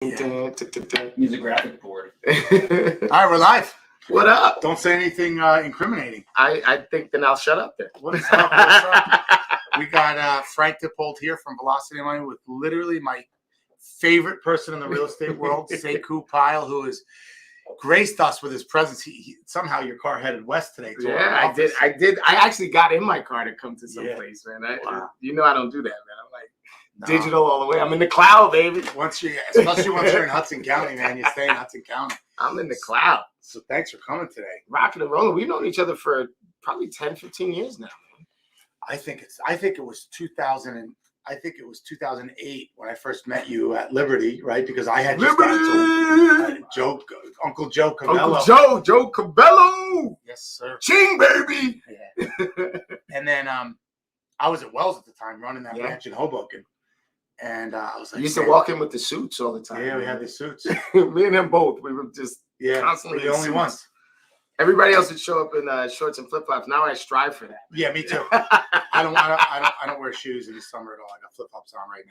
He's a graphic board. All right, we're live. What up? Don't say anything incriminating. I think then I'll shut up there. What's up? What's up? We got Frank Dippold here from Velocity Money with literally my favorite person in the real estate world, Sekou Pyle, who has graced us with his presence. Somehow your car headed west today. Yeah, I did. I actually got in my car to come to some place, man. You know I don't do that, man. I'm like digital all the way. I'm in the cloud, baby. Especially once you're in Hudson County, man. You stay in Hudson County. I'm in the cloud. So thanks for coming today. Rocking and rolling. We've known each other for probably 10, 15 years now. I think it was 2008 when I first met you at Liberty, right? Because I had just gotten to Uncle Joe Cabello. Joe Cabello. Yes, sir. Ching, baby. Yeah. And then I was at Wells at the time, running that ranch in Hoboken. And I was like, you used to walk in with the suits all the time. Yeah, we had the suits. Me and him both. We were just constantly the only ones. Everybody else would show up in shorts and flip flops. Now I strive for that. Yeah, me too. I don't wear shoes in the summer at all. I got flip flops on right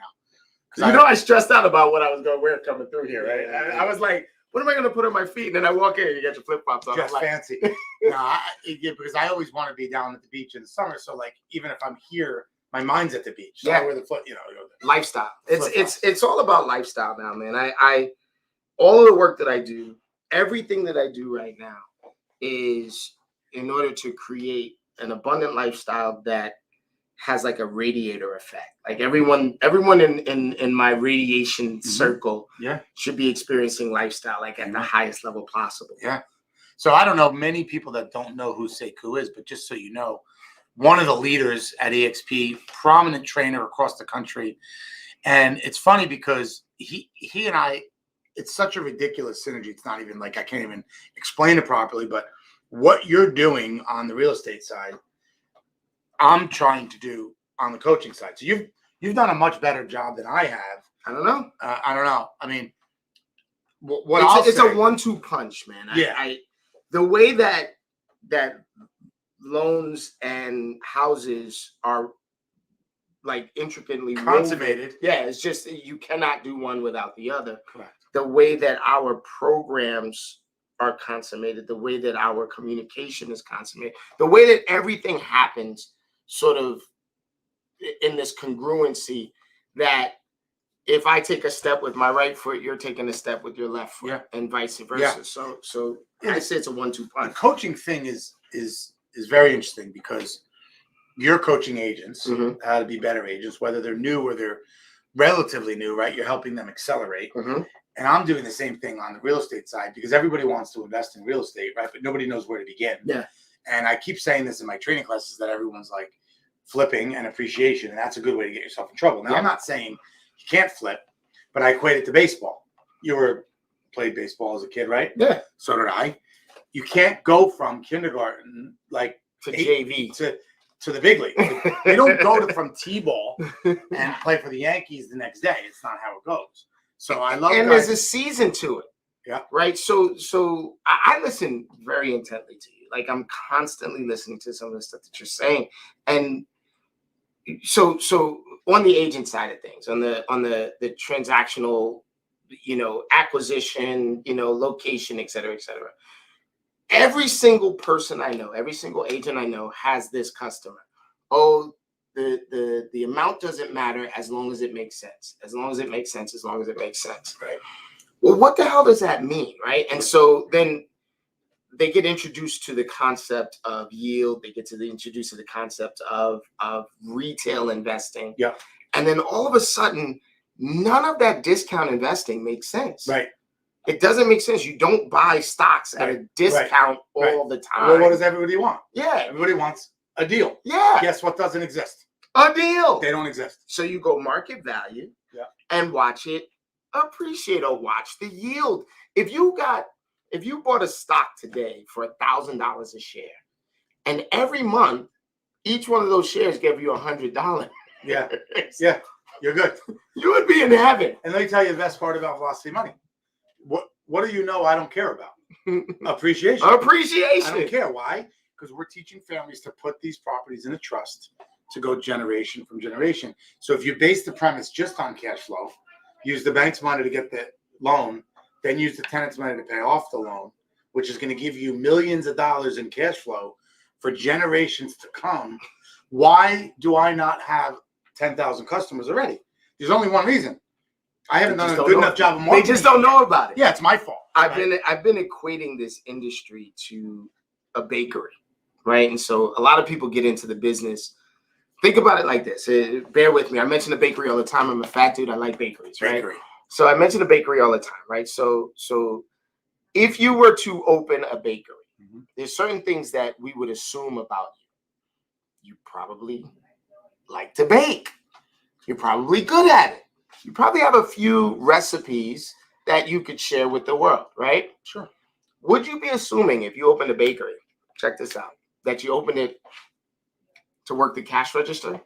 now. I stressed out about what I was going to wear coming through here, right? I was like, what am I going to put on my feet? And then I walk in and you get your flip flops on. Just fancy. Because I always want to be down at the beach in the summer. So like, even if I'm here, my mind's at the beach. So I wear the lifestyle. It's all about lifestyle now, man. I all of the work that I do, everything that I do right now is in order to create an abundant lifestyle that has like a radiator effect. Like everyone in my radiation circle should be experiencing lifestyle like at the highest level possible. Yeah. So I don't know many people that don't know who Sekou is, but just so you know, one of the leaders at EXP, prominent trainer across the country. And it's funny because he and I, it's such a ridiculous synergy. It's not even like I can't even explain it properly, but what you're doing on the real estate side, I'm trying to do on the coaching side. So you've done a much better job than I have. I don't know. I mean, it's a 1-2 punch, man. Yeah. The way that loans and houses are like intricately consummated. Yeah, it's just you cannot do one without the other. Correct. The way that our programs are consummated, the way that our communication is consummated, the way that everything happens sort of in this congruency that if I take a step with my right foot, you're taking a step with your left foot and vice versa. Yeah. So I say it's a 1-2 punch. The coaching thing is very interesting because you're coaching agents how to be better agents, whether they're new or they're relatively new, right? You're helping them accelerate. And I'm doing the same thing on the real estate side because everybody wants to invest in real estate, right? But nobody knows where to begin. Yeah. And I keep saying this in my training classes that everyone's like flipping and appreciation, and that's a good way to get yourself in trouble. Now, I'm not saying you can't flip, but I equate it to baseball. You played baseball as a kid, right? Yeah. So did I. You can't go from kindergarten like to JV to the big league. You don't go from T-ball and play for the Yankees the next day. It's not how it goes. So I love and there's a season to it. Yeah. Right. So I listen very intently to you. Like I'm constantly listening to some of the stuff that you're saying. And so on the agent side of things, on the transactional, acquisition, location, et cetera, et cetera. Every single person I know, every single agent I know has this customer. Oh, the amount doesn't matter as long as it makes sense. As long as it makes sense, as long as it makes sense. Right. Well, what the hell does that mean, right? And so then they get introduced to the concept of yield. They get introduced to the concept of retail investing. Yeah. And then all of a sudden, none of that discount investing makes sense. Right. It doesn't make sense. You don't buy stocks at a discount all the time. Well, what does everybody want? Yeah. Everybody wants a deal. Yeah. Guess what doesn't exist? A deal. They don't exist. So you go market value and watch it appreciate or watch the yield. If you bought a stock today for $1,000 a share, and every month each one of those shares gave you $100. Yeah, you're good. You would be in heaven. And let me tell you the best part about Velocity Money. What do you know I don't care about? Appreciation. Appreciation. I don't care. Why? Because we're teaching families to put these properties in a trust to go generation from generation. So if you base the premise just on cash flow, use the bank's money to get loan, then use the tenant's money to pay off the loan, which is going to give you millions of dollars in cash flow for generations to come. Why do I not have 10,000 customers already? There's only one reason. I haven't done a good enough job of marketing. They just don't know about it. Yeah, it's my fault. I've been equating this industry to a bakery, right? And so a lot of people get into the business. Think about it like this. Bear with me. I mention the bakery all the time. I'm a fat dude. I like bakeries, right? Bakery. So I mention the bakery all the time, right? So if you were to open a bakery, there's certain things that we would assume about you. You probably like to bake. You're probably good at it. You probably have a few recipes that you could share with the world, right? Sure. Would you be assuming if you opened a bakery, check this out, that you opened it to work the cash register?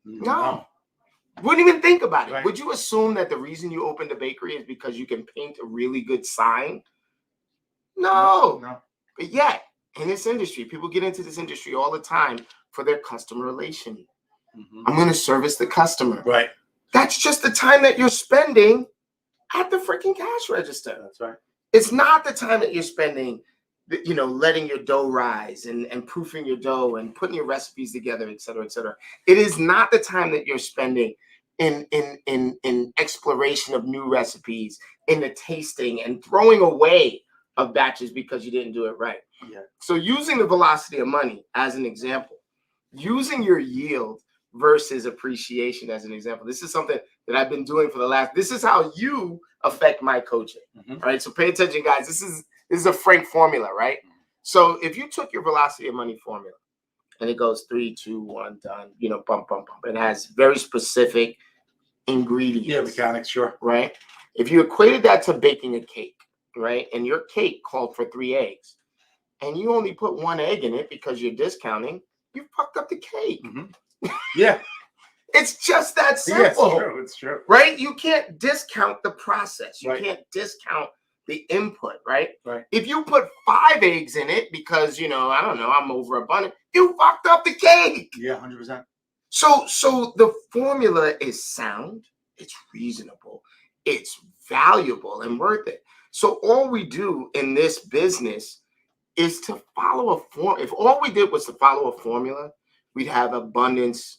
No. Wouldn't even think about it. Right. Would you assume that the reason you opened a bakery is because you can paint a really good sign? No. But yet, in this industry, people get into this industry all the time for their customer relation. I'm going to service the customer. Right. That's just the time that you're spending at the freaking cash register. That's right. It's not the time that you're spending, letting your dough rise and proofing your dough and putting your recipes together, et cetera, et cetera. It is not the time that you're spending in exploration of new recipes, in the tasting and throwing away of batches because you didn't do it right. Yeah. So using the velocity of money as an example, using your yield versus appreciation as an example. This is something that I've been doing this is how you affect my coaching, right? So pay attention, guys. This is a Frank formula, right? So if you took your velocity of money formula and it goes 3, 2, 1, done, bump, bump, bump. It has very specific ingredients. Yeah, mechanics, sure. Right? If you equated that to baking a cake, right? And your cake called for 3 eggs and you only put 1 egg in it because you're discounting, you fucked up the cake. Yeah. It's just that simple. Yeah, it's true. Right? You can't discount the process. You Right. can't discount the input, right? Right. If you put 5 eggs in it because, I don't know, I'm overabundant, you fucked up the cake. Yeah, 100%. So the formula is sound, it's reasonable, it's valuable and worth it. So all we do in this business is to follow a form. If all we did was to follow a formula, we'd have abundance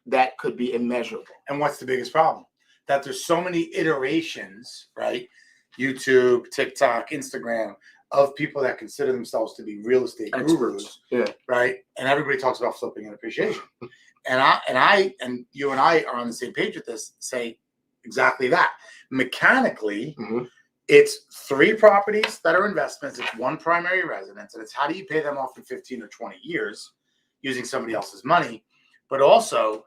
that could be immeasurable. And what's the biggest problem? That there's so many iterations, right? YouTube, TikTok, Instagram, of people that consider themselves to be real estate gurus, right? And everybody talks about flipping and appreciation. and you and I are on the same page with this, say exactly that. Mechanically, it's 3 properties that are investments, it's 1 primary residence, and it's how do you pay them off in 15 or 20 years using somebody else's money. But also,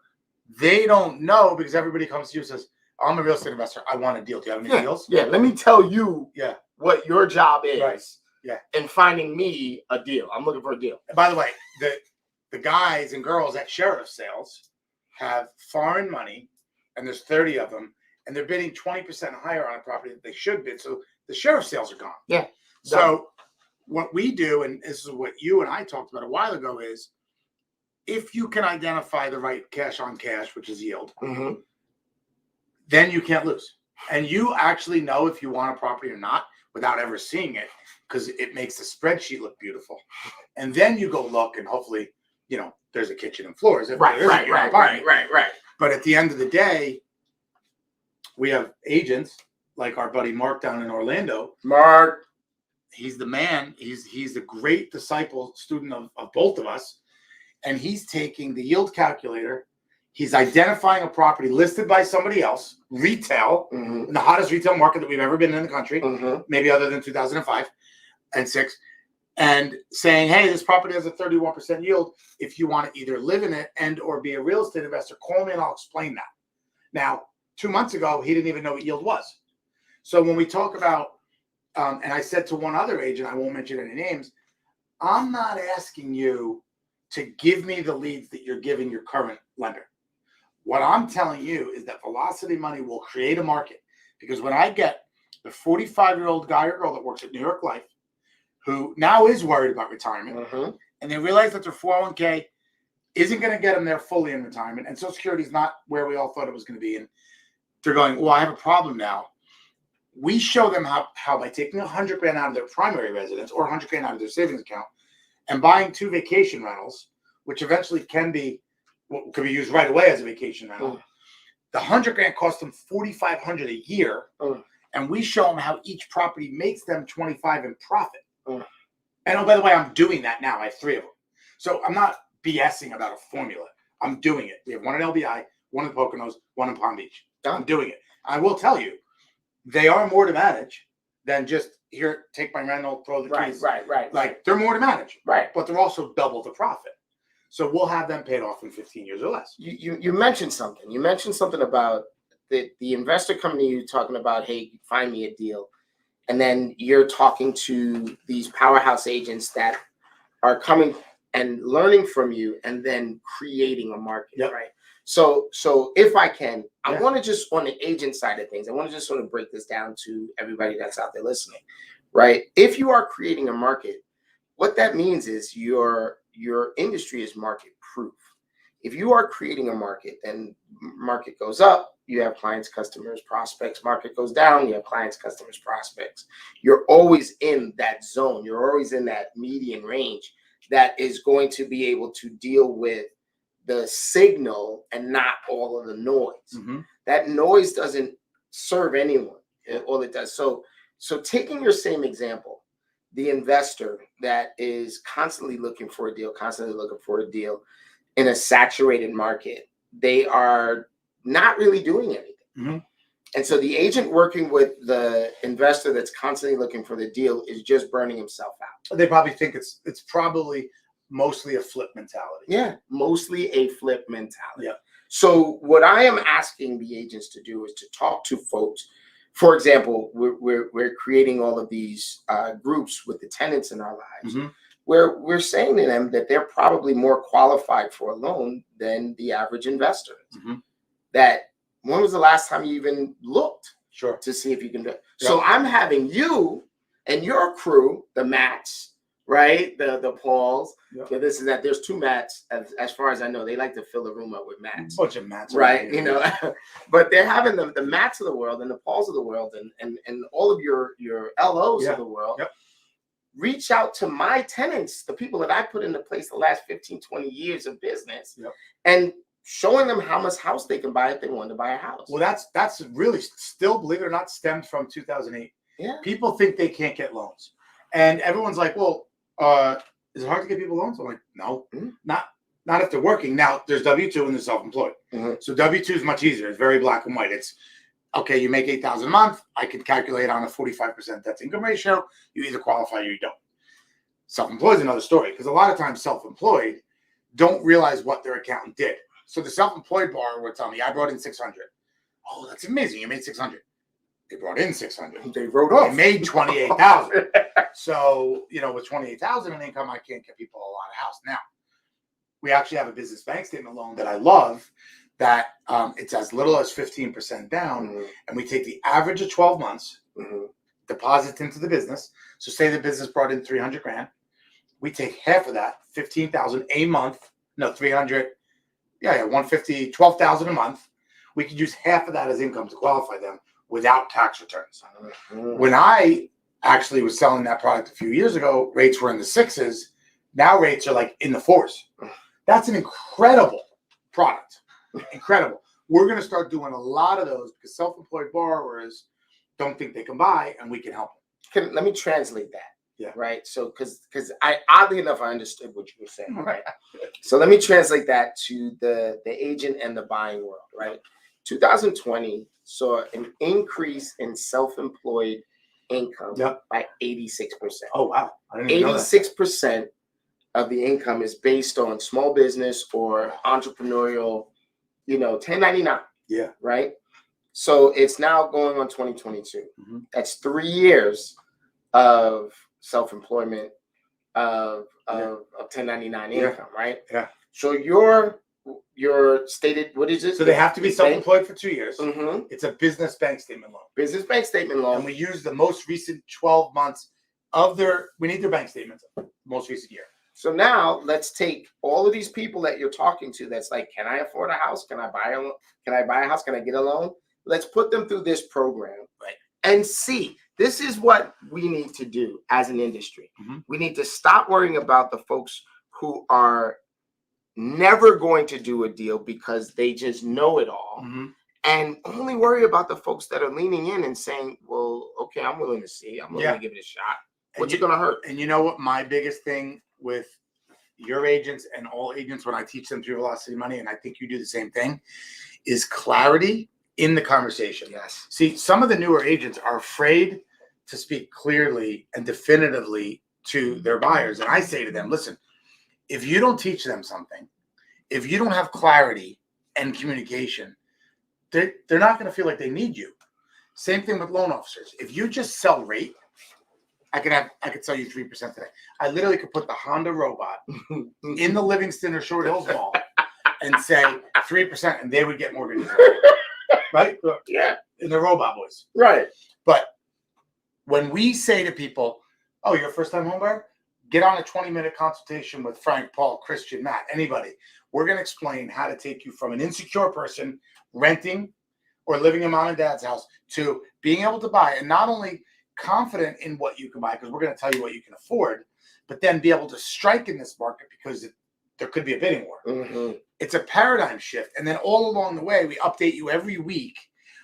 they don't know because everybody comes to you and says, I'm a real estate investor. I want a deal. Do you have any deals? Yeah, let me tell you what your job is. Right. Yeah. And finding me a deal. I'm looking for a deal. And by the way, the guys and girls at sheriff sales have foreign money, and there's 30 of them, and they're bidding 20% higher on a property that they should bid. So the sheriff sales are gone. Yeah. So what we do, and this is what you and I talked about a while ago, is if you can identify the right cash on cash, which is yield, then you can't lose. And you actually know if you want a property or not without ever seeing it, because it makes the spreadsheet look beautiful. And then you go look and hopefully, there's a kitchen and floors. Right. But at the end of the day, we have agents like our buddy Mark down in Orlando. Mark. He's the man. He's a great disciple student of both of us. And he's taking the yield calculator. He's identifying a property listed by somebody else, retail, in the hottest retail market that we've ever been in the country, maybe other than 2005 and 6, and saying, hey, this property has a 31% yield. If you want to either live in it and or be a real estate investor, call me and I'll explain that. Now, 2 months ago, he didn't even know what yield was. So when we talk about, and I said to one other agent, I won't mention any names, I'm not asking you to give me the leads that you're giving your current lender. What I'm telling you is that velocity money will create a market, because when I get the 45-year-old guy or girl that works at New York Life, who now is worried about retirement, and they realize that their 401k isn't going to get them there fully in retirement, and Social Security is not where we all thought it was going to be, and they're going, well, I have a problem now. we show them how by taking $100,000 out of their primary residence or $100,000 out of their savings account and buying 2 vacation rentals, which eventually could be used right away as a vacation rental. The $100,000 cost them $4,500 a year, and we show them how each property makes them $25,000 in profit. And oh, by the way, I'm doing that now. I have 3 of them, so I'm not BSing about a formula. I'm doing it. We have 1 in LBI, 1 in the Poconos, 1 in Palm Beach. I'm doing it. I will tell you, they are more to manage than just here, take my rental, throw the keys. Right. Like, they're more to manage. Right. But they're also double the profit. So we'll have them paid off in 15 years or less. You mentioned something. You mentioned something about the investor coming to you talking about, hey, find me a deal. And then you're talking to these powerhouse agents that are coming and learning from you and then creating a market, right? So if I can, I want to just, on the agent side of things, I want to just sort of break this down to everybody that's out there listening, right? If you are creating a market, what that means is your industry is market proof. If you are creating a market, then market goes up, you have clients, customers, prospects. Market goes down, you have clients, customers, prospects. You're always in that zone. You're always in that median range that is going to be able to deal with the signal and not all of the noise. That noise doesn't serve anyone. All it does. So taking your same example, the investor that is constantly looking for a deal in a saturated market, they are not really doing anything. And so the agent working with the investor that's constantly looking for the deal is just burning himself out. They probably think it's probably mostly a flip mentality. Yeah, mostly a flip mentality. Yeah. So what I am asking the agents to do is to talk to folks. For example, we're creating all of these groups with the tenants in our lives, where we're saying to them that they're probably more qualified for a loan than the average investor. That when was the last time you even looked to see if you can do it? So I'm having you and your crew, the Matts, right? The Pauls. This is that. There's 2 Matts, as far as I know. They like to fill the room up with Matts. Bunch of Matts, right? You know, but they're having the Matts of the world and the Pauls of the world and all of your LOs of the world. Reach out to my tenants, the people that I put into place the last 15, 20 years of business, and showing them how much house they can buy if they want to buy a house. Well, that's really still, believe it or not, stemmed from 2008. People think they can't get loans, and everyone's like, well, is it hard to get people loans? I'm like, no, not if they're working. Now, there's W-2 and there's self-employed. So W-2 is much easier. It's very black and white. It's, okay, you make $8,000 a month. I can calculate on a 45% debt to income ratio. You either qualify or you don't. Self-employed is another story, because a lot of times self-employed don't realize what their accountant did. So the self-employed borrower would tell me, I brought in 600. Oh, that's amazing. You made 600. They brought in 600. They wrote off. They made 28,000. So, with 28,000 in income, I can't get people a lot of house. Now, we actually have a business bank statement loan that I love, that it's as little as 15% down, and we take the average of 12 months, deposits into the business. So say the business brought in 300 grand, we take half of that, 15,000 a month. No, 300. 150, 12,000 a month. We could use half of that as income to qualify them without tax returns. When I actually was selling that product a few years ago, rates were in the 6s. Now rates are like in the 4s. That's an incredible product. Incredible. We're going to start doing a lot of those because self-employed borrowers don't think they can buy, and we can help them. Let me translate that. Right. So, because I, oddly enough, I understood what you were saying. Right. So let me translate that to the agent and the buying world. Right. 2020 saw an increase in self-employed income by 86%. Oh wow! I didn't even know that. 86% of the income is based on small business or entrepreneurial, 1099. Right. So it's now going on 2022. That's 3 years of self-employment of 1099 income, right? So your stated, what is it? So they have to be self-employed for 2 years. It's a business bank statement loan. Business bank statement loan. And we use the most recent 12 months we need their bank statements, most recent year. So now let's take all of these people that you're talking to that's like, can I afford a house? Can I buy a house? Can I get a loan? Let's put them through this program. and see. This is what we need to do as an industry. Mm-hmm. We need to stop worrying about the folks who are never going to do a deal because they just know it all, Mm-hmm. and only worry about the folks that are leaning in and saying, well, okay, I'm willing to see. I'm willing to give it a shot. What's it going to hurt? And you know what my biggest thing with your agents and all agents when I teach them through Velocity Money, and I think you do the same thing, is clarity in the conversation. Yes. See, some of the newer agents are afraid to speak clearly and definitively to their buyers. And I say to them, listen, if you don't teach them something, if you don't have clarity and communication, they're not going to feel like they need you. Same thing with loan officers. If you just sell rate, I could sell you 3% today. I literally could put the Honda robot in the Livingston or Short Hills Mall and say 3%, and they would get mortgages. Right? Yeah. In the robot voice. Right. But when we say to people, oh, you're a first-time home buyer? Get on a 20-minute consultation with Frank, Paul, Christian, Matt, anybody. We're going to explain how to take you from an insecure person renting or living in mom and dad's house to being able to buy, and not only confident in what you can buy, because we're going to tell you what you can afford, but then be able to strike in this market because there could be a bidding war. Mm-hmm. It's a paradigm shift. And then all along the way, we update you every week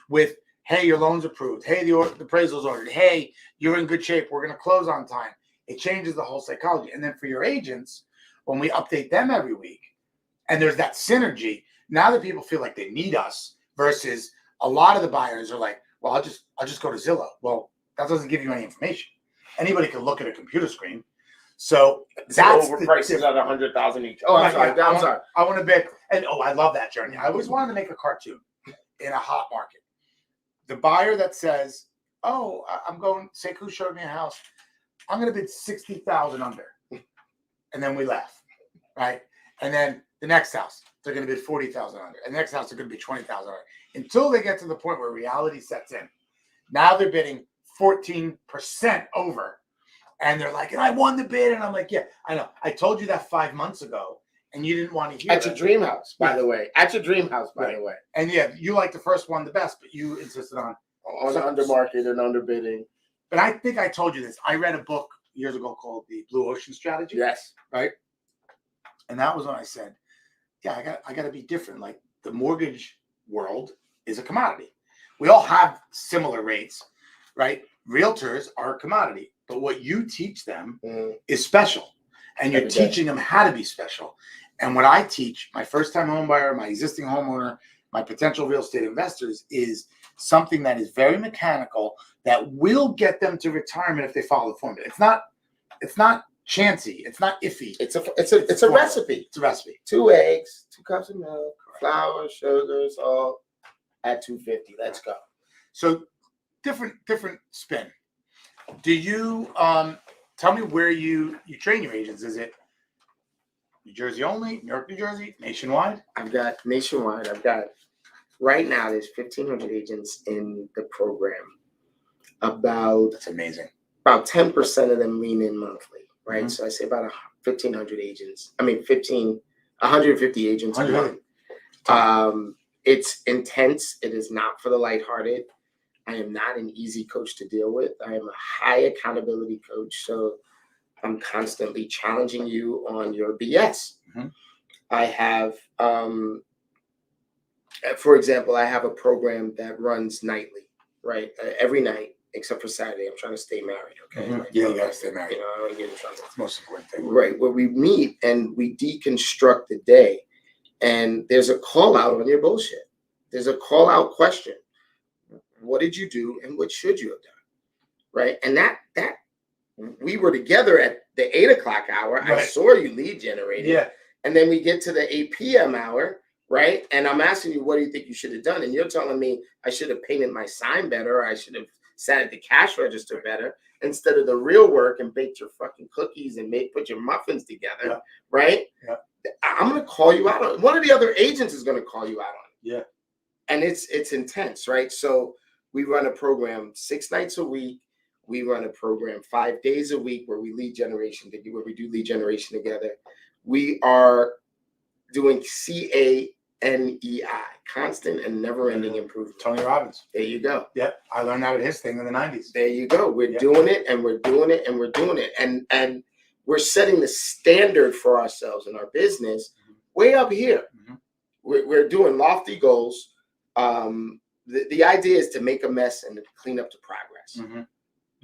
with, hey, your loan's approved. Hey, the appraisal's ordered. Hey, you're in good shape. We're going to close on time. It changes the whole psychology. And then for your agents, when we update them every week, and there's that synergy, now that people feel like they need us versus a lot of the buyers are like, well, I'll just go to Zillow. Well, that doesn't give you any information. Anybody can look at a computer screen. So that's over prices at $100,000 each. Oh, I'm sorry. I'm sorry. I want to bid, and I love that journey. I always wanted to make a cartoon in a hot market. The buyer that says, "Oh, I'm going." Sekou showed me a house. I'm going to bid 60,000 under, and then we laugh, right? And then the next house, they're going to bid 40,000 under, and the next house, they're going to bid 20,000 under, until they get to the point where reality sets in. Now they're bidding 14% over. And they're like, and I won the bid. And I'm like, yeah, I know. I told you that 5 months ago, and you didn't want to hear it. At your dream house, by the way. At your dream house, by the way. And yeah, you like the first one the best, but you insisted on under market and underbidding. But I think I told you this. I read a book years ago called The Blue Ocean Strategy. Yes. Right? And that was when I said, yeah, I got to be different. Like, the mortgage world is a commodity. We all have similar rates, right? Realtors are a commodity. But what you teach them is special, and you're teaching them how to be special. And what I teach my first-time home buyer, my existing homeowner, my potential real estate investors is something that is very mechanical that will get them to retirement if they follow the formula. It's not chancy. It's not iffy. It's a recipe. It's a recipe. 2 eggs, 2 cups of milk, flour, sugars, all at 250. Let's go. So different spin. Do you tell me where you train your agents? Is it New Jersey only, New York, New Jersey, nationwide? I've got nationwide. Right now there's 1,500 agents in the program. That's amazing. About 10% of them lean in monthly, right? Mm-hmm. So I say about 1,500 agents. 150 agents a month. It's intense. It is not for the lighthearted. I am not an easy coach to deal with. I am a high accountability coach. So I'm constantly challenging you on your BS. Mm-hmm. I have, for example, I have a program that runs nightly, right? Every night, except for Saturday. I'm trying to stay married, okay? Mm-hmm. Yeah, you gotta stay married. I don't want to get in trouble. That's the most important thing. Right, where we meet and we deconstruct the day. And there's a call out on your bullshit. There's a call out question. What did you do and what should you have done? Right. And that we were together at the 8 o'clock hour. Right. I saw you lead generating. Yeah. And then we get to the 8 p.m. hour. Right. And I'm asking you, what do you think you should have done? And you're telling me I should have painted my sign better. Or I should have sat at the cash register better instead of the real work and baked your fucking cookies and put your muffins together. Yeah. Right. Yeah. I'm going to call you out on it. One of the other agents is going to call you out on it. Yeah. And it's intense. Right. So we run a program 6 nights a week. We run a program 5 days a week where we do lead generation together. We are doing CA NEI, constant and never-ending improvement. Tony Robbins. There you go. Yep, I learned that with his thing in the 90s. There you go. We're doing it, and we're doing it, and we're doing it, and we're setting the standard for ourselves in our business way up here. We're doing lofty goals. The idea is to make a mess and to clean up the progress.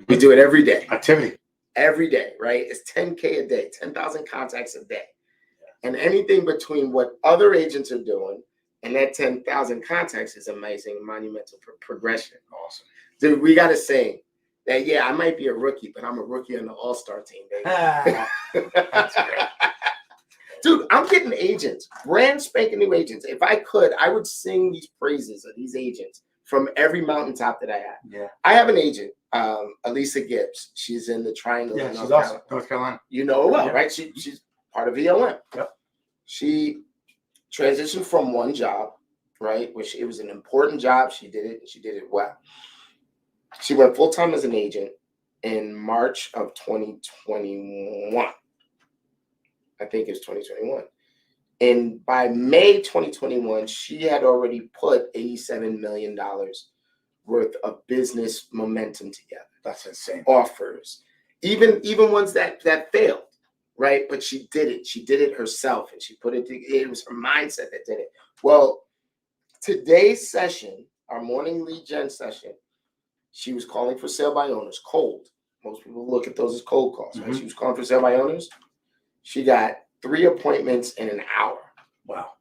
We do it every day. Activity. Every day, right? It's 10K a day, 10,000 contacts a day. And anything between what other agents are doing and that 10,000 contacts is amazing, monumental progression. Awesome. Dude, we got to say that, yeah, I might be a rookie, but I'm a rookie on the all-star team, baby. That's great. Dude, I'm getting agents, brand spanking new agents. If I could, I would sing these praises of these agents from every mountaintop that I have. Yeah. I have an agent, Elisa Gibbs. She's in the Triangle. Yeah, she's awesome. North Carolina. You know her well, right? She's part of VLM. Yep. She transitioned from one job, right, which it was an important job. She did it, and she did it well. She went full-time as an agent in March of 2021. I think it's 2021. And by May 2021, she had already put $87 million worth of business momentum together. That's insane. Offers, even ones that failed, right? But she did it. She did it herself, and she put it. It was her mindset that did it. Well, today's session, our morning lead gen session, she was calling for sale by owners, cold. Most people look at those as cold calls, right? She was calling for sale by owners. She got 3 appointments in an hour. Wow.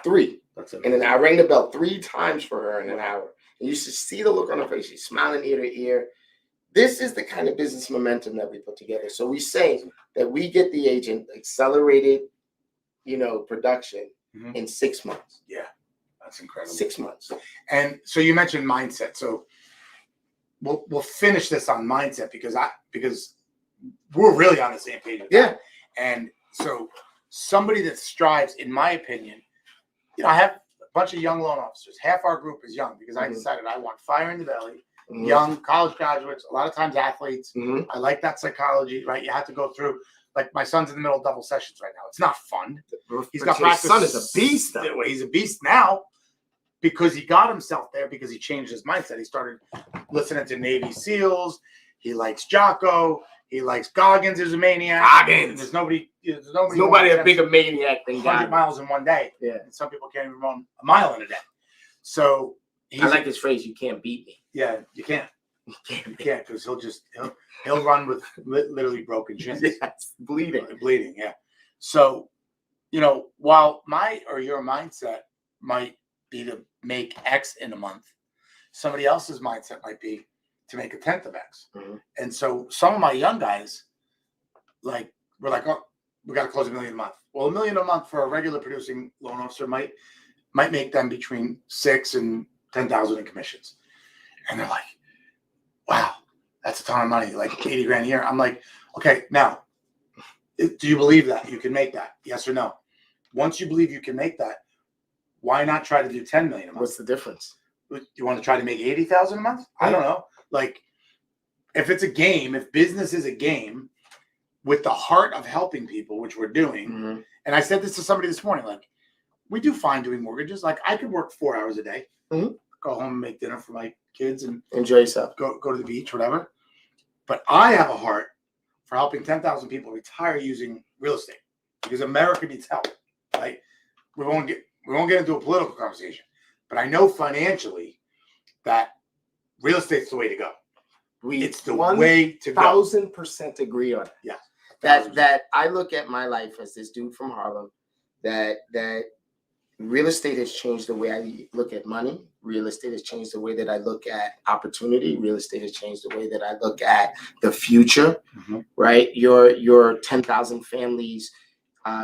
3. That's and then I rang the bell 3 times for her in an hour. And you should see the look on her face. She's smiling ear to ear. This is the kind of business momentum that we put together. So we say that we get the agent accelerated, production in 6 months. Yeah, that's incredible. 6 months. And so you mentioned mindset. So we'll finish this on mindset because we're really on the same page. Yeah. And so somebody that strives, in my opinion, I have a bunch of young loan officers. Half our group is young because I decided I want fire in the belly, young college graduates, a lot of times athletes. I like that psychology, right? You have to go through, like my son's in the middle of double sessions right now. It's not fun. He's got practice. Son is a beast, though. He's a beast now because he got himself there because he changed his mindset. He started listening to Navy SEALs. He likes Jocko. He likes Goggins, who's a maniac. Goggins. There's nobody a bigger maniac than 100 Goggins. miles in one day. Yeah. And some people can't even run a mile in a day. So I like his phrase, you can't beat me. Yeah, you can't. You can't because he'll run with literally broken shins. Yes, bleeding, yeah. So, while your mindset might be to make X in a month, somebody else's mindset might be to make 1/10 of X. And so some of my young guys, we're like, oh, we got to close $1 million a month. Well, $1 million a month for a regular producing loan officer might make them between $6,000 and $10,000 in commissions. And they're like, wow, that's a ton of money, like $80,000 a year. I'm like, okay, now, do you believe that you can make that? Yes or no? Once you believe you can make that, why not try to do $10 million a month? What's the difference? You want to try to make $80,000 a month? I don't know. Like, if it's a game, if business is a game with the heart of helping people, which we're doing, and I said this to somebody this morning, like, we do fine doing mortgages. Like, I could work 4 hours a day, go home and make dinner for my kids and enjoy yourself, go to the beach, whatever. But I have a heart for helping 10,000 people retire using real estate because America needs help. Right? We won't get into a political conversation, but I know financially that real estate's the way to go. It's the way to go. 1,000% agree on it. Yeah. That I look at my life as this dude from Harlem, that real estate has changed the way I look at money. Real estate has changed the way that I look at opportunity. Real estate has changed the way that I look at the future, right? Your 10,000 families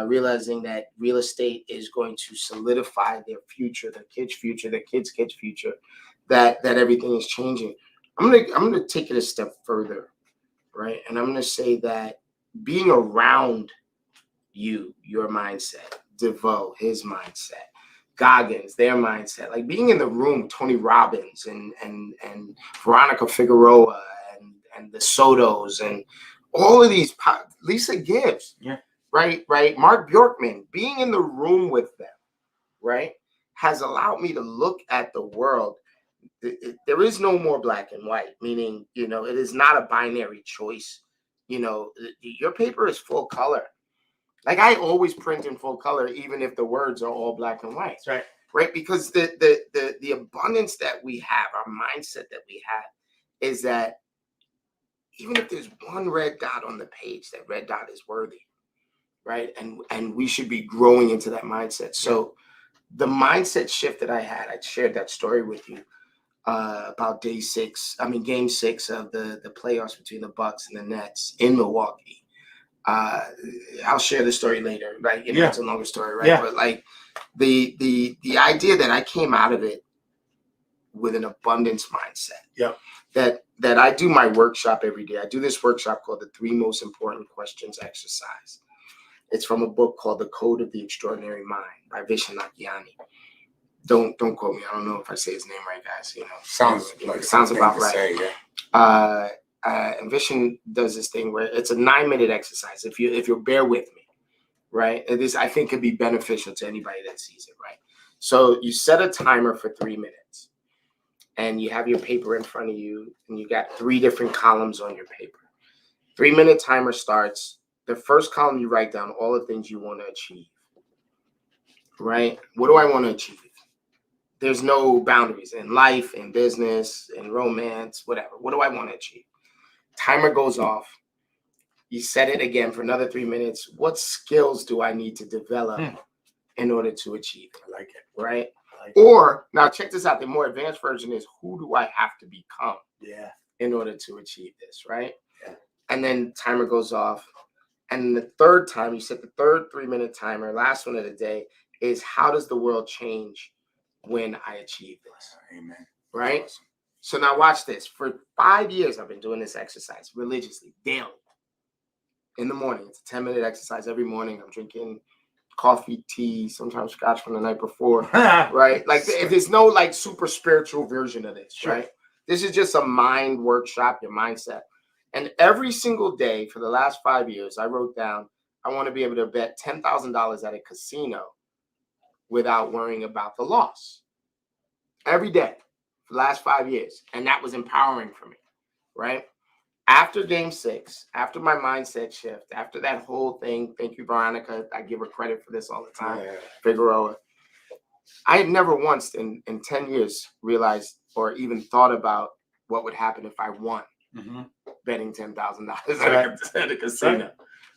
realizing that real estate is going to solidify their future, their kids' future, their kids' kids' future, that everything is changing. I'm gonna take it a step further, right? And I'm gonna say that being around your mindset, DeVoe, his mindset, Goggins, their mindset, like being in the room with Tony Robbins and Veronica Figueroa and the Sotos and all of these, Lisa Gibbs, right, Mark Bjorkman, being in the room with them, right, has allowed me to look at the world. There is no more black and white, meaning, you know, it is not a binary choice. You know, your paper is full color. Like, I always print in full color, even if the words are all black and white. That's right. Right? Because the abundance that we have, our mindset that we have, is that even if there's one red dot on the page, that red dot is worthy, right? And we should be growing into that mindset. So the mindset shift that I had, I shared that story with you about game 6 of the playoffs between the Bucks and the Nets in Milwaukee. I'll share the story later, right? You know, it's a longer story, right? Yeah. But like the idea that I came out of it with an abundance mindset. Yeah. That I do my workshop every day. I do this workshop called the 3 Most Important Questions exercise. It's from a book called The Code of the Extraordinary Mind by Vishen Lakhiani. Don't quote me. I don't know if I say his name right, guys. You know, sounds about right. Say, yeah. And Vishen does this thing where it's a 9-minute exercise. If you'll bear with me, right? This, I think, could be beneficial to anybody that sees it, right? So you set a timer for 3 minutes, and you have your paper in front of you, and you got 3 different columns on your paper. 3-minute timer starts. The first column, you write down all the things you want to achieve, right? What do I want to achieve? There's no boundaries in life, in business, in romance, whatever. What do I want to achieve? Timer goes off. You set it again for another 3 minutes. What skills do I need to develop in order to achieve it? I like it. Right? I like it. Or, now check this out. The more advanced version is, who do I have to become in order to achieve this, right? Yeah. And then timer goes off. And the third time, you set the third 3-minute timer, last one of the day, is how does the world change when I achieve this? Amen. Right? Awesome. So now watch this. For 5 years, I've been doing this exercise religiously, daily. In the morning. It's a 10-minute exercise every morning. I'm drinking coffee, tea, sometimes scotch from the night before. Right? Like, there's no like super spiritual version of this, right? This is just a mind workshop, your mindset. And every single day for the last 5 years, I wrote down, I want to be able to bet $10,000 at a casino without worrying about the loss. Every day for the last 5 years. And that was empowering for me, right? After game 6, after my mindset shift, after that whole thing, thank you, Veronica. I give her credit for this all the time. Figueroa. I had never once in 10 years realized or even thought about what would happen if I won betting $10,000 at a casino,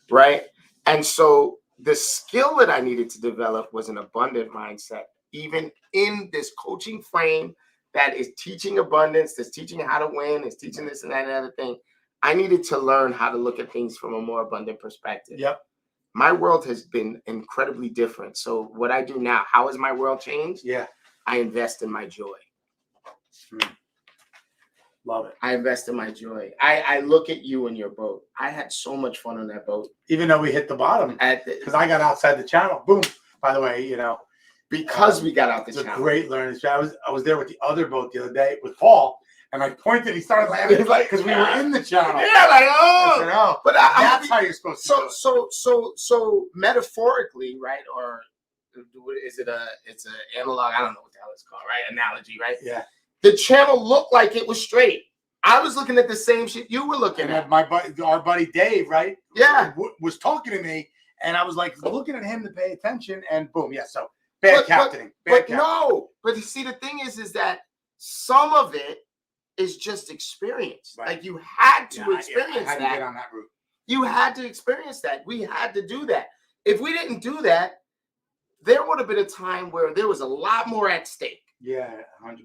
right? And so the skill that I needed to develop was an abundant mindset, even in this coaching frame that is teaching abundance, that's teaching how to win, is teaching this and that and other thing. I needed to learn how to look at things from a more abundant perspective. Yep. My world has been incredibly different. So what I do now, how has my world changed? Yeah. I invest in my joy. Love it. I invest in my joy. I look at you in your boat. I had so much fun on that boat. Even though we hit the bottom, because I got outside the channel. Boom. By the way, you know, because we got out the channel. It's a great learning. I was there with the other boat the other day with Paul, and I pointed. He started laughing. He's like, because we were in the channel. Yeah, like I said, oh. But that's how you're supposed to. So metaphorically, right? Or is it it's an analog? I don't know what the hell it's called, right? Analogy, right? Yeah. The channel looked like it was straight. I was looking at the same shit you were looking at. Our buddy Dave, right? Yeah. Was talking to me, and I was like looking at him to pay attention, and boom, yeah. So bad captaining. No, but you see, the thing is that some of it is just experience. Right. Like, you had to experience I had that. to get on that route. You had to experience that. We had to do that. If we didn't do that, there would have been a time where there was a lot more at stake. Yeah, 100%.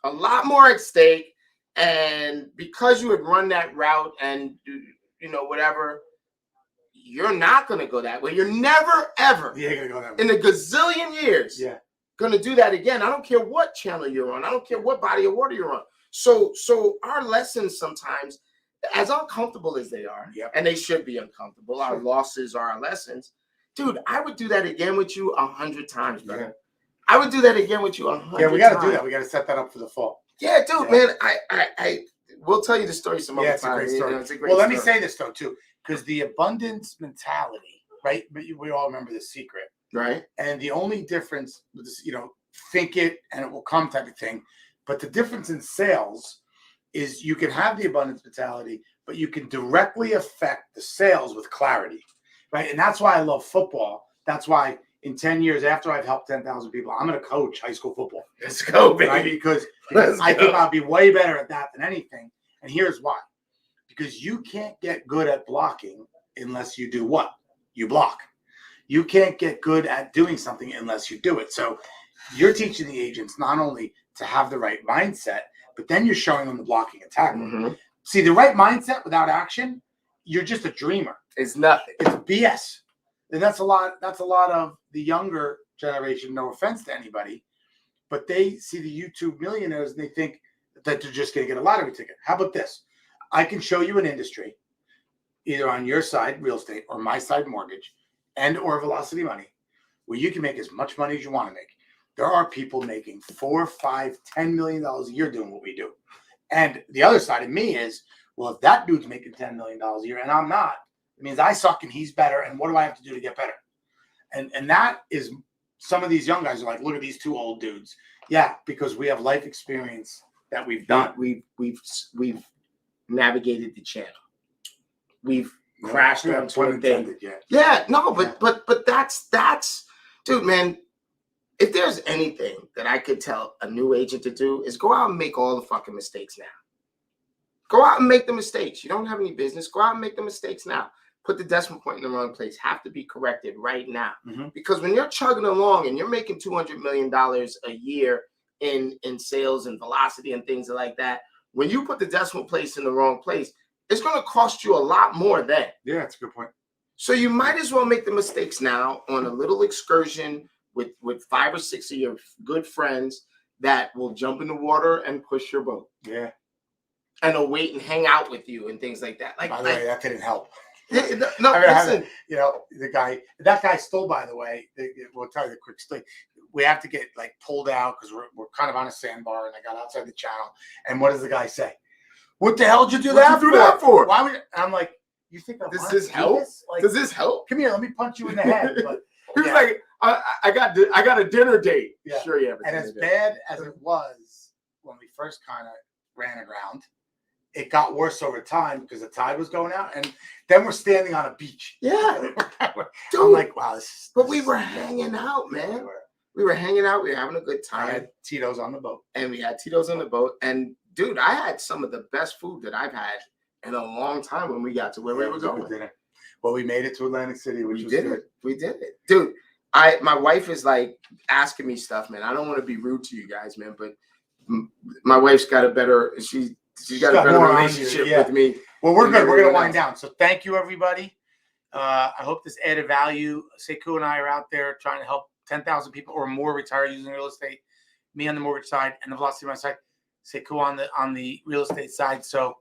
A lot more at stake. And because you had run that route and, you know, whatever, you're not going to go that way. You're never, ever Gonna go that way. in a gazillion years going to do that again. I don't care what channel you're on. I don't care what body of water you're on. So our lessons sometimes, as uncomfortable as they are, and they should be uncomfortable, our losses are our lessons. Dude, I would do that again with you 100 times, brother. Yeah. I would do that again with you 100 times. Yeah, we got to do that. We got to set that up for the fall. Yeah, dude, man. I will tell you the story some other time. It's a great story. You know, it's a great story. Let me say this though too, because the abundance mentality, right? But we all remember The Secret. Right. And the only difference with this, think it and it will come type of thing. But the difference in sales is you can have the abundance mentality, but you can directly affect the sales with clarity, right? And that's why I love football. That's why in 10 years after I've helped 10,000 people, I'm going to coach high school football. Let's go, baby. Right? Because I think I'll be way better at that than anything. And here's why. Because you can't get good at blocking unless you do what? You block. You can't get good at doing something unless you do it. So you're teaching the agents not only to have the right mindset, but then you're showing them the blocking and tackling. Mm-hmm. See, the right mindset without action, you're just a dreamer. It's nothing. It's BS. And that's a lot of the younger generation, no offense to anybody, but they see the YouTube millionaires and they think that they're just going to get a lottery ticket. How about this? I can show you an industry, either on your side, real estate, or my side, mortgage, and or Velocity Money, where you can make as much money as you want to make. There are people making $4, $5, $10 million a year doing what we do. And the other side of me is, well, if that dude's making $10 million a year and I'm not, it means I suck and he's better. And what do I have to do to get better? And that is, some of these young guys are like, look at these two old dudes. Yeah, because we have life experience that we've done. We've navigated the channel. We've crashed onto a thing. Yeah, no, but that's dude, man. If there's anything that I could tell a new agent to do is go out and make all the fucking mistakes now. Go out and make the mistakes. You don't have any business. Go out and make the mistakes now. Put the decimal point in the wrong place. Have to be corrected right now. Mm-hmm. Because when you're chugging along and you're making $200 million a year in sales and velocity and things like that, when you put the decimal place in the wrong place, it's going to cost you a lot more then. Yeah, that's a good point. So you might as well make the mistakes now on a little excursion with 5 or 6 of your good friends that will jump in the water and push your boat. Yeah. And they'll wait and hang out with you and things like that. By the way, that didn't help. Yeah, no, listen. That guy stole, by the way, we'll tell you the quick story. We have to get pulled out because we're kind of on a sandbar and I got outside the channel. And what does the guy say? What the hell did you do that for? Why would I'm like, you think does this help? Does this help? Come here, let me punch you in the head. But he was like, I got a dinner date. Yeah. Sure, yeah. And as bad as it was when we first kind of ran aground, it got worse over time because the tide was going out, and then we're standing on a beach. Yeah, dude. I'm like, wow, we were hanging out, man. We were hanging out. We were having a good time. I had Tito's on the boat, and dude, I had some of the best food that I've had in a long time when we got to where we were going. Well, we made it to Atlantic City, which was good. We did it, dude. My wife is asking me stuff, man. I don't want to be rude to you guys, man, but my wife's got a better. She's got a better relationship with me. Well, we're good. We're going to wind down. So thank you, everybody. I hope this added value. Sekou and I are out there trying to help 10,000 people or more retire using real estate. Me on the mortgage side and the Velocity Money side. Sekou on the real estate side. So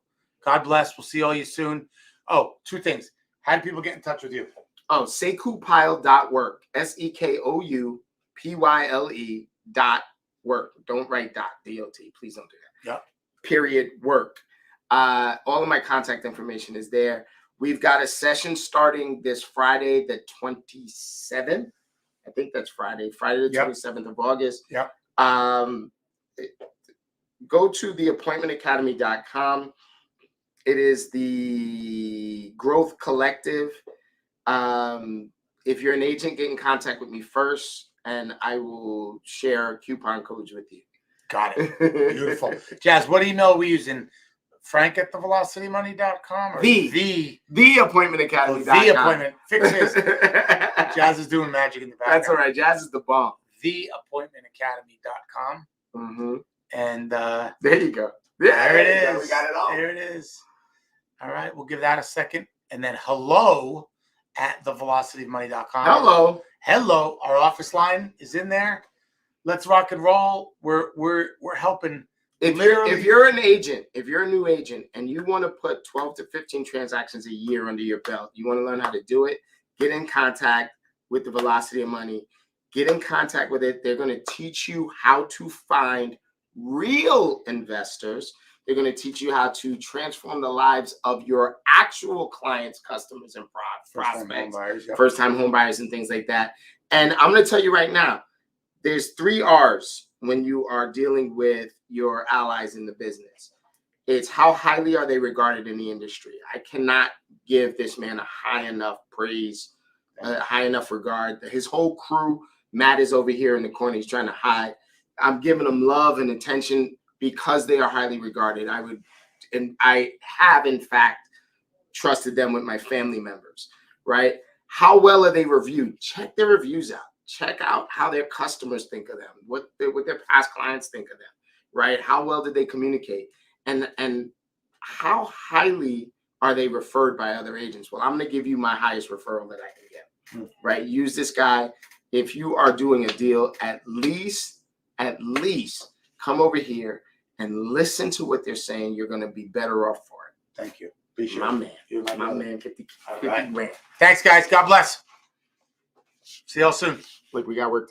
God bless. We'll see all you soon. Oh, 2 things. How do people get in touch with you? Oh, SekouPyle.work. SekouPyle.work. Don't write .dot. Please don't do that. Yep. Period. Work. All of my contact information is there. We've got a session starting this Friday, the 27th. I think that's Friday the 27th of August. Yep. Go to theappointmentacademy.com. It is the Growth Collective. If you're an agent, get in contact with me first, and I will share coupon codes with you. Got it. Beautiful. Jazz, what email are we using? Frank at thevelocitymoney.com or the appointmentacademy.com. The appointment. Fix this. Jazz is doing magic in the background. That's all right. Jazz is the bomb. Theappointmentacademy.com. Mm-hmm. And there you go. Yeah, there it is. We got it all. There it is. All right. We'll give that a second. And then hello at thevelocitymoney.com. Hello. Our office line is in there. Let's rock and roll. We're helping. If you're an agent, if you're a new agent and you want to put 12 to 15 transactions a year under your belt, you want to learn how to do it, get in contact with the Velocity of Money. Get in contact with it. They're going to teach you how to find real investors. They're going to teach you how to transform the lives of your actual clients, customers, and prospects, first-time home buyers and things like that. And I'm going to tell you right now, there's 3 R's when you are dealing with your allies in the business. It's how highly are they regarded in the industry. I cannot give this man a high enough praise, a high enough regard. His whole crew, Matt is over here in the corner. He's trying to hide. I'm giving them love and attention because they are highly regarded. I have, in fact, trusted them with my family members, right? How well are they reviewed? Check their reviews out. Check out how their customers think of them, what their past clients think of them, right? How well did they communicate? And how highly are they referred by other agents? Well, I'm going to give you my highest referral that I can get, right? Use this guy. If you are doing a deal, at least come over here and listen to what they're saying. You're going to be better off for it. Thank you. Appreciate My it. man. You're my brother. Man, 50 All right. grand. Thanks, guys. God bless. See y'all soon. Look, we got work to